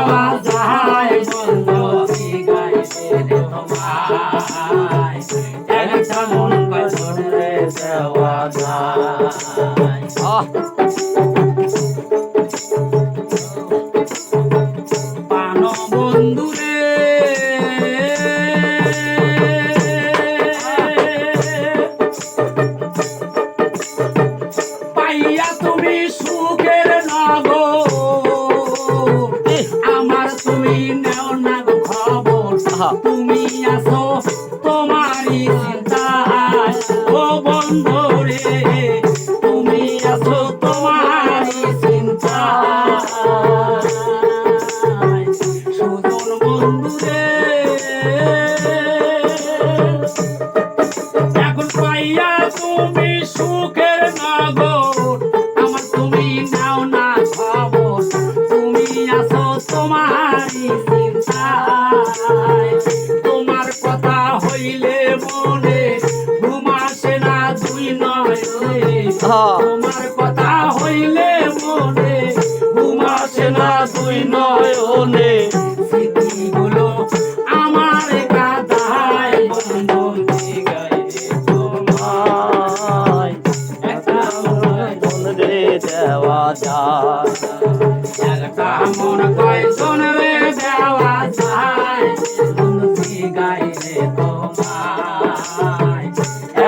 দেওয়া যায় বন্ধু জিগাইছে রে তোমায় একটা মন কয়জন রে দেওয়া যায় পানো বন্ধু রে পাইয়া তুমি সুখের নগর আমার তুমি নেও না গো খবর তুমি আসো তোমারই চিন্তায় ও বন্ধু রে তুমি আসো তোমারই চিন্তায় সুজন বন্ধু রে এখন পাইয়া তুমি সুখের নগর আমার তুমি নাও না খবর তুমি আসো তোমারই চিন্তায় তোমার কথা হইলে মনে ঘুম আসে না দুই নয়নে তোমার কথা হইলে মনে ঘুম আসে না দুই নয়নে স্মৃতিগুলো আমার কাঁদায় বন্ধু জিগাইছে তোমায় একটা মন রে দেওয়া যায় একটা মন কয়জন রে দেওয়া যায় বন্ধু জিগাইছে তোমায়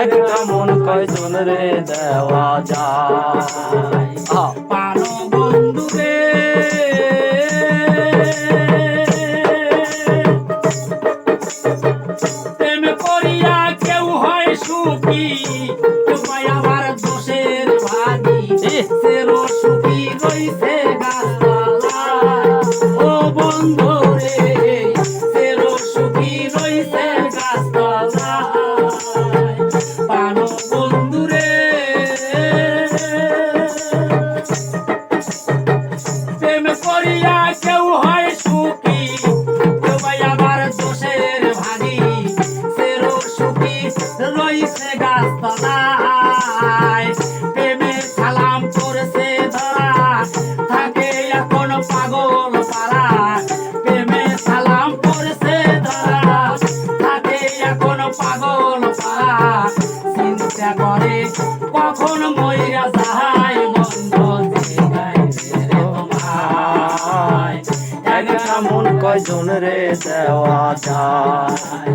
একটা মন কয়জন রে দেওয়া যায় পানো বন্ধু রে প্রেম করিয়া কেউ হয় সুখী কেউ হয় আবার দোষের ভাগী সেরো সুখী রইছে গাছতলায় ও বন্ধু রে সেরো সুখী রইছে গাছতলায় পানো বন্ধু রে প্রেম করিয়া কেউ হয় সুখী কেউ হয় আবার দোষের ভাগী সেরো সুখী রইছে গাছতলায় প্রেমের সালাম করছে ধরা থাকে এখন পাগল পাড়া প্রেমের সালাম করছে ধরা থাকে এখন পাগল পাড়া চিন্তা করে কখন মইরা যায় বন্ধু জিগাইছে রে তোমায় একটা মন কয়জন রে দেওয়া যায়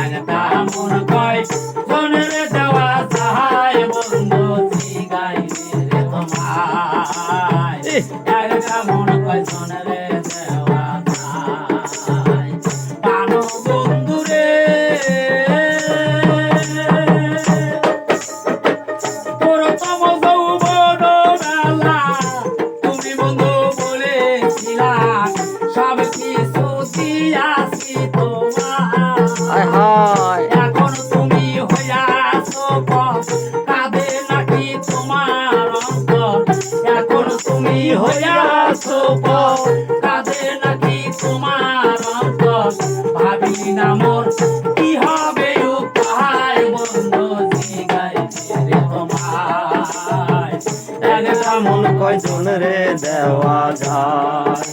একটা মন কয়জন রে দেওয়া যায় বন্ধু জিগাইছে রে তোমায় একটা মন কয়জন রে দেওয়া যায় পানো বন্ধু রে প্রথম যৌবন বেলা তুমি বন্ধু বলেছিলা সব কিছু দিয়াছি তোমার এখন তুমি হইয়াছো কাঁদে নাকি তোমার অন্তর এখন তুমি হইয়াছো কাঁদে নাকি তোমার অন্তর ভাবি না মোর কি হবে উপায় বন্ধু জিগাইছে রে তোমায় একটা মন কয়জন রে দেওয়া যায়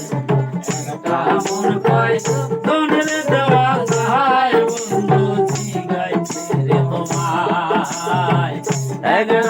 একটা মন কয়জন রে দেওয়া যায় বন্ধু জিগাইছে রে তোমায় একটা